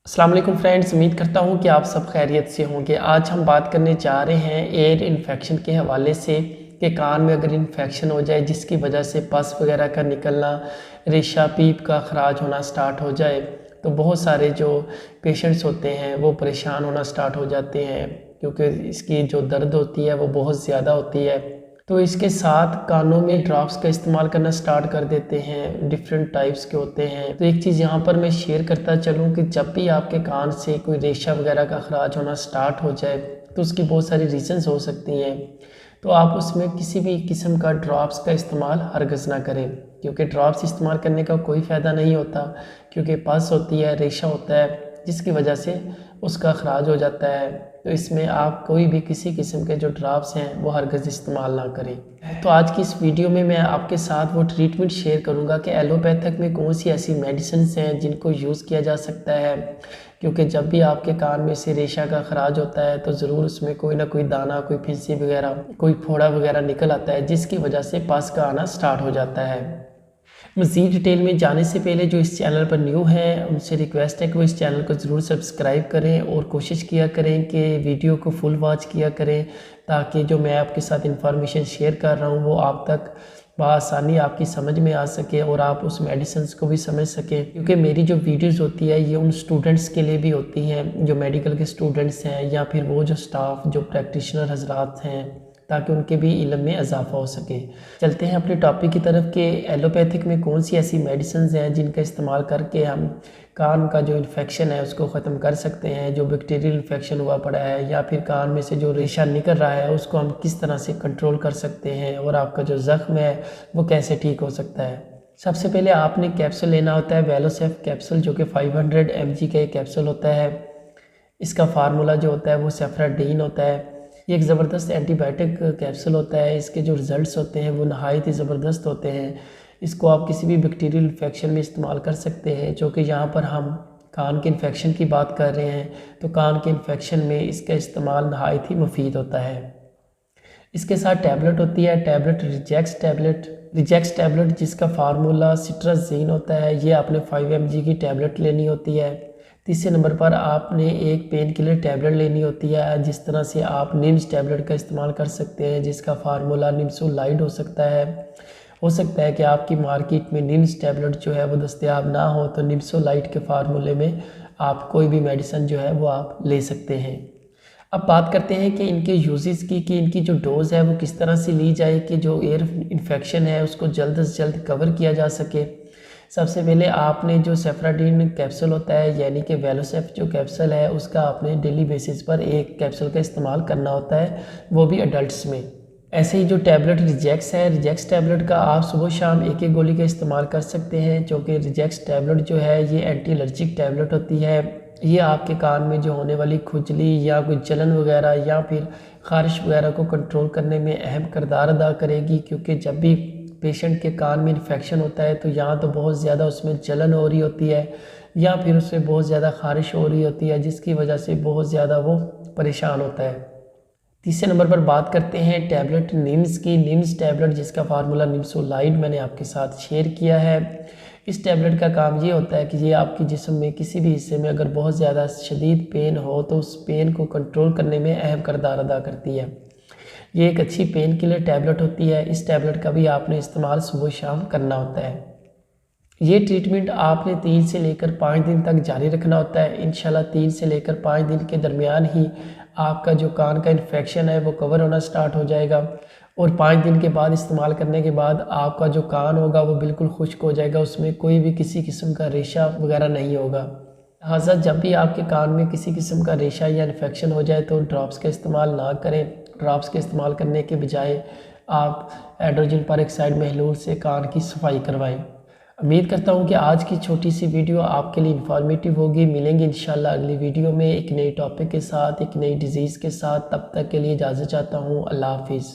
अस्सलाम वालेकुम फ्रेंड्स, उम्मीद करता हूँ कि आप सब खैरियत से होंगे। आज हम बात करने जा रहे हैं एयर इन्फेक्शन के हवाले से कि कान में अगर इन्फेक्शन हो जाए जिसकी वजह से पस वगैरह का निकलना, रेशा पीप का ख़राज होना स्टार्ट हो जाए तो बहुत सारे जो पेशेंट्स होते हैं वो परेशान होना स्टार्ट हो जाते हैं, क्योंकि इसकी जो दर्द होती है वो बहुत ज़्यादा होती है। तो इसके साथ कानों में ड्रॉप्स का इस्तेमाल करना स्टार्ट कर देते हैं, डिफरेंट टाइप्स के होते हैं। तो एक चीज़ यहाँ पर मैं शेयर करता चलूँ कि जब भी आपके कान से कोई रेशा वगैरह का ख़राज होना स्टार्ट हो जाए तो उसकी बहुत सारी रीज़न्स हो सकती हैं। तो आप उसमें किसी भी किस्म का ड्रॉप्स का इस्तेमाल हरगिज़ ना करें, क्योंकि ड्रॉप्स इस्तेमाल करने का कोई फ़ायदा नहीं होता, क्योंकि पस होती है, रेशा होता है जिसकी वजह से उसका ख़राज हो जाता है। तो इसमें आप कोई भी किसी किस्म के जो ड्रॉप्स हैं वो हरगिज़ इस्तेमाल ना करें। तो आज की इस वीडियो में मैं आपके साथ वो ट्रीटमेंट शेयर करूंगा कि एलोपैथिक में कौन सी ऐसी मेडिसिन हैं जिनको यूज़ किया जा सकता है, क्योंकि जब भी आपके कान में से रेशा का ख़राज होता है तो ज़रूर उसमें कोई ना कोई दाना, कोई फिंसी वगैरह, कोई फोड़ा वगैरह निकल आता है जिसकी वजह से पस का आना स्टार्ट हो जाता है। मज़ीद डिटेल में जाने से पहले जो इस चैनल पर न्यू है उनसे रिक्वेस्ट है कि वो इस चैनल को ज़रूर सब्सक्राइब करें और कोशिश किया करें कि वीडियो को फुल वॉच किया करें, ताकि जो मैं आपके साथ इंफॉर्मेशन शेयर कर रहा हूँ वो आप तक बआसानी आपकी समझ में आ सके और आप उस मेडिसिन को भी समझ सकें। क्योंकि मेरी जो वीडियोस होती है ये उन स्टूडेंट्स के लिए भी होती हैं जो मेडिकल के स्टूडेंट्स हैं, या फिर वो जो स्टाफ जो प्रैक्टिशनर हजरात हैं, ताकि उनके भी इल्म में इजाफा हो सके। चलते हैं अपने टॉपिक की तरफ कि एलोपैथिक में कौन सी ऐसी मेडिसिन हैं जिनका इस्तेमाल करके हम कान का जो इन्फेक्शन है उसको ख़त्म कर सकते हैं। जो बैक्टीरियल इन्फेक्शन हुआ पड़ा है या फिर कान में से जो रेशा निकल रहा है उसको हम किस तरह से कंट्रोल कर सकते हैं, और आपका जो ज़ख्म है वो कैसे ठीक हो सकता है। सबसे पहले आपने कैप्सूल लेना होता है, वेलोसेफ कैप्सूल, जो कि 500 mg का एक कैप्सूल होता है। इसका फार्मूला जो होता है वो सेफ्राडीन होता है। ये एक ज़बरदस्त एंटीबायोटिक कैप्सूल होता है। इसके जो रिज़ल्ट्स होते हैं वो नहायत ही ज़बरदस्त होते हैं। इसको आप किसी भी बैक्टीरियल इन्फेक्शन में इस्तेमाल कर सकते हैं, जो कि यहाँ पर हम कान के इन्फेक्शन की बात कर रहे हैं तो कान के इन्फेक्शन में इसका इस्तेमाल नहायत ही मुफीद होता है। इसके साथ टैबलेट होती है, टैबलेट रिजेक्स टैबलेट जिसका फार्मूला सिट्राजीन होता है। ये आपने 5 mg की टैबलेट लेनी होती है। तीसरे नंबर पर आपने एक पेन किलर टैबलेट लेनी होती है, जिस तरह से आप निम्स टैबलेट का इस्तेमाल कर सकते हैं, जिसका फार्मूला निम्सोलाइड हो सकता है कि आपकी मार्केट में निम्स टैबलेट जो है वो दस्तयाब ना हो, तो निम्सोलाइड के फार्मूले में आप कोई भी मेडिसिन जो है वो आप ले सकते हैं। अब बात करते हैं कि इनके यूजेस की, कि इनकी जो डोज़ है वो किस तरह से ली जाए कि जो एयर इन्फेक्शन है उसको जल्द से जल्द कवर किया जा सके। सबसे पहले आपने जो सेफ्राडीन कैप्सूल होता है, यानी कि वेलोसेफ जो कैप्सूल है, उसका आपने डेली बेसिस पर एक कैप्सूल का इस्तेमाल करना होता है, वो भी अडल्ट्स में। ऐसे ही जो टैबलेट रिजेक्स टैबलेट का आप सुबह शाम एक एक गोली का इस्तेमाल कर सकते हैं, जो कि रिजेक्स टैबलेट जो है ये एंटी एलर्जिक टैबलेट होती है। ये आपके कान में जो होने वाली खुजली या कोई जलन वगैरह या फिर ख़ारिश वगैरह को कंट्रोल करने में अहम किरदार अदा करेगी, क्योंकि जब भी पेशेंट के कान में इन्फेक्शन होता है तो यहाँ तो बहुत ज़्यादा उसमें जलन हो रही होती है या फिर उससे बहुत ज़्यादा ख़ारिश हो रही होती है, जिसकी वजह से बहुत ज़्यादा वो परेशान होता है। तीसरे नंबर पर बात करते हैं टैबलेट निम्स की। निम्स टैबलेट जिसका फार्मूला निम्सोलाइड मैंने आपके साथ शेयर किया है। इस टैबलेट का काम ये होता है कि ये आपके जिस्म में किसी भी हिस्से में अगर बहुत ज़्यादा शदीद पेन हो तो उस पेन को कंट्रोल करने में अहम किरदार अदा करती है। ये एक अच्छी पेन किलर टैबलेट होती है। इस टैबलेट का भी आपने इस्तेमाल सुबह शाम करना होता है। ये ट्रीटमेंट आपने 3 से लेकर 5 दिन तक जारी रखना होता है। इंशाल्लाह 3 से लेकर 5 दिन के दरमियान ही आपका जो कान का इन्फेक्शन है वो कवर होना स्टार्ट हो जाएगा, और 5 दिन के बाद इस्तेमाल करने के बाद आपका जो कान होगा वो बिल्कुल खुश्क हो जाएगा, उसमें कोई भी किसी किस्म का रेशा वगैरह नहीं होगा। लिहाजा जब भी आपके कान में किसी किस्म का रेशा या इन्फेक्शन हो जाए तो ड्रॉप्स का इस्तेमाल ना करें। ड्रॉप्स के इस्तेमाल करने के बजाय आप हाइड्रोजन पेरोक्साइड महलूल से कान की सफाई करवाएं। उम्मीद करता हूँ कि आज की छोटी सी वीडियो आपके लिए इन्फॉर्मेटिव होगी। मिलेंगे इंशाल्लाह अगली वीडियो में एक नए टॉपिक के साथ, एक नई डिज़ीज़ के साथ। तब तक के लिए इजाज़त चाहता हूँ। अल्लाह हाफिज़।